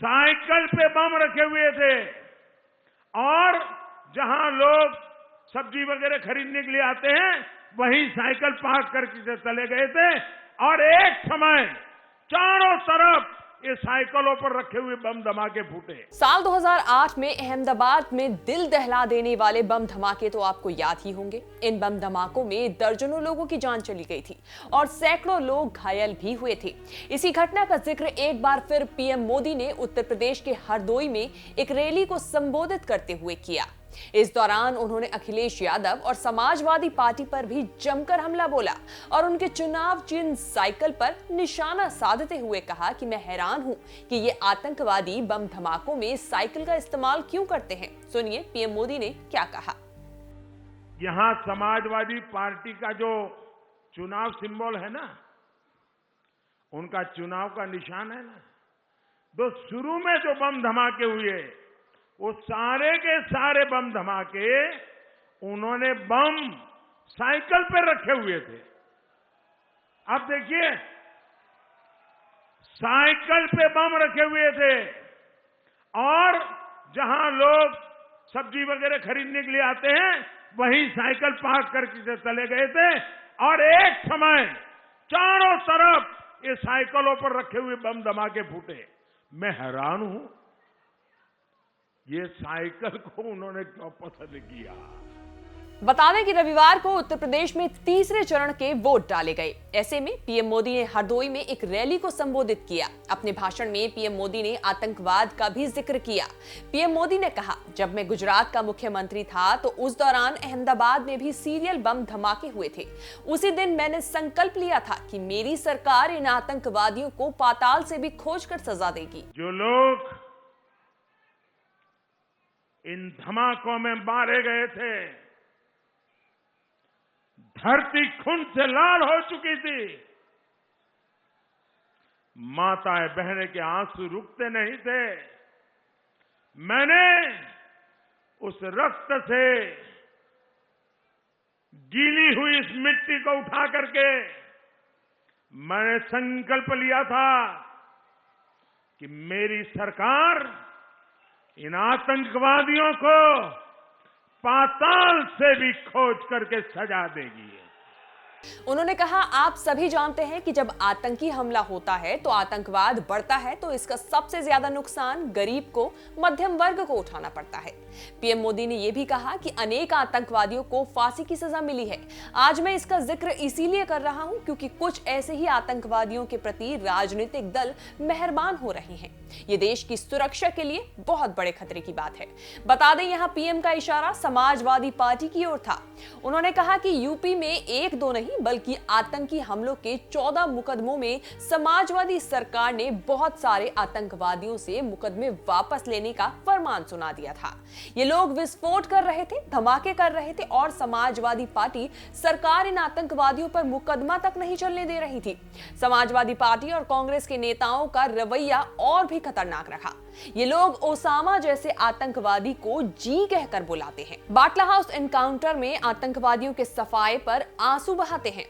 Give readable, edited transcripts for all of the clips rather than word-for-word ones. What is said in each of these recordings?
Cycle पे बम रखे हुए थे और जहां लोग सब्जी वगैरह खरीदने के लिए आते हैं वहीं साइकिल पार्क करके चले गए थे और एक समय चारों तरफ ये साइकिलों पर रखे हुए बम धमाके फूटे। साल 2008 में अहमदाबाद में दिल दहला देने वाले बम धमाके तो आपको याद ही होंगे। इन बम धमाकों में दर्जनों लोगों की जान चली गई थी और सैकड़ों लोग घायल भी हुए थे। इसी घटना का जिक्र एक बार फिर पीएम मोदी ने उत्तर प्रदेश के हरदोई में एक रैली को संबोधित करते हुए किया। इस दौरान उन्होंने अखिलेश यादव और समाजवादी पार्टी पर भी जमकर हमला बोला और उनके चुनाव चिन्ह साइकिल पर निशाना साधते हुए कहा कि मैं हैरान हूं कि ये आतंकवादी बम धमाकों में साइकिल का इस्तेमाल क्यों करते हैं। सुनिए पीएम मोदी ने क्या कहा। यहां समाजवादी पार्टी का जो चुनाव सिंबल है ना, उनका चुनाव का निशान है ना, तो शुरू में जो बम धमाके हुए वो सारे के सारे बम धमाके उन्होंने बम साइकिल पर रखे हुए थे। अब देखिए, साइकिल पे बम रखे हुए थे और जहां लोग सब्जी वगैरह खरीदने के लिए आते हैं वहीं साइकिल पार्क करके चले गए थे और एक समय चारों तरफ ये साइकिलों पर रखे हुए बम धमाके फूटे। मैं हैरान हूं ये साइकिल को उन्होंने क्यों पसंद किया। बता दें कि रविवार को उत्तर प्रदेश में तीसरे चरण के वोट डाले गए। ऐसे में पीएम मोदी ने हरदोई में एक रैली को संबोधित किया। अपने भाषण में पीएम मोदी ने आतंकवाद का भी जिक्र किया। पीएम मोदी ने कहा, जब मैं गुजरात का मुख्यमंत्री था तो उस दौरान अहमदाबाद में भी सीरियल बम धमाके हुए थे। उसी दिन मैंने संकल्प लिया था कि मेरी सरकार इन आतंकवादियों को पाताल से भी खोज कर सजा देगी। जो लोग इन धमाकों में मारे गए थे, धरती खून से लाल हो चुकी थी, माताएं बहनें के आंसू रुकते नहीं थे। मैंने उस रक्त से गीली हुई इस मिट्टी को उठा करके मैंने संकल्प लिया था कि मेरी सरकार इन आतंकवादियों को पाताल से भी खोज करके सजा देगी। उन्होंने कहा, आप सभी जानते हैं कि जब आतंकी हमला होता है तो आतंकवाद बढ़ता है तो इसका सबसे ज्यादा नुकसान गरीब को, मध्यम वर्ग को उठाना पड़ता है। पीएम मोदी ने यह भी कहा कि अनेक आतंकवादियों को फांसी की सजा मिली है। आज मैं इसका जिक्र इसीलिए कर रहा हूं क्योंकि कुछ ऐसे ही आतंकवादियों के प्रति राजनीतिक दल मेहरबान हो रहे हैं। ये देश की सुरक्षा के लिए बहुत बड़े खतरे की बात है। बता दें, यहां पीएम का इशारा समाजवादी पार्टी की ओर था। उन्होंने कहा कि यूपी में एक दो नहीं बल्कि आतंकी हमलों के 14 मुकदमों में समाजवादी सरकार ने बहुत सारे आतंकवादियों से मुकदमे वापस लेने का फरमान सुना दिया था। ये लोग विस्फोट कर रहे थे, धमाके कर रहे थे और समाजवादी पार्टी सरकार इन आतंकवादियों पर मुकदमा तक नहीं चलने दे रही थी। समाजवादी पार्टी और कांग्रेस के नेताओं का रवैया और भी खतरनाक रखा। ये लोग ओसामा जैसे आतंकवादी को जी कहकर बुलाते हैं। बाटला हाउस एनकाउंटर में आतंकवादियों के सफाए पर आंसू बहाते हैं।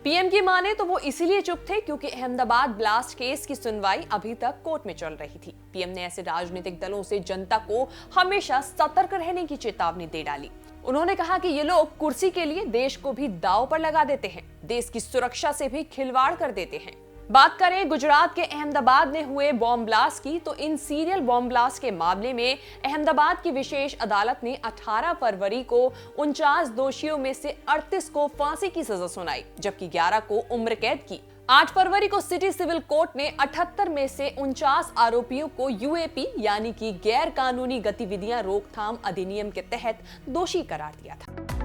पीएम की माने तो वो इसीलिए चुप थे क्योंकि अहमदाबाद ब्लास्ट केस की सुनवाई अभी तक कोर्ट में चल रही थी। पीएम ने ऐसे राजनीतिक दलों से जनता को हमेशा सतर्क रहने की चेतावनी दे डाली। उन्होंने कहा कि ये लोग कुर्सी के लिए देश को भी दांव पर लगा देते हैं, देश की सुरक्षा से भी खिलवाड़ कर देते हैं। बात करें गुजरात के अहमदाबाद में हुए बॉम्ब ब्लास्ट की, तो इन सीरियल बॉम्ब ब्लास्ट के मामले में अहमदाबाद की विशेष अदालत ने 18 फरवरी को 49 दोषियों में से 38 को फांसी की सजा सुनाई, जबकि 11 को उम्र कैद की। 8 फरवरी को सिटी सिविल कोर्ट ने 78 में से 49 आरोपियों को यूएपी यानी कि गैर कानूनी गतिविधियां रोकथाम अधिनियम के तहत दोषी करार दिया था।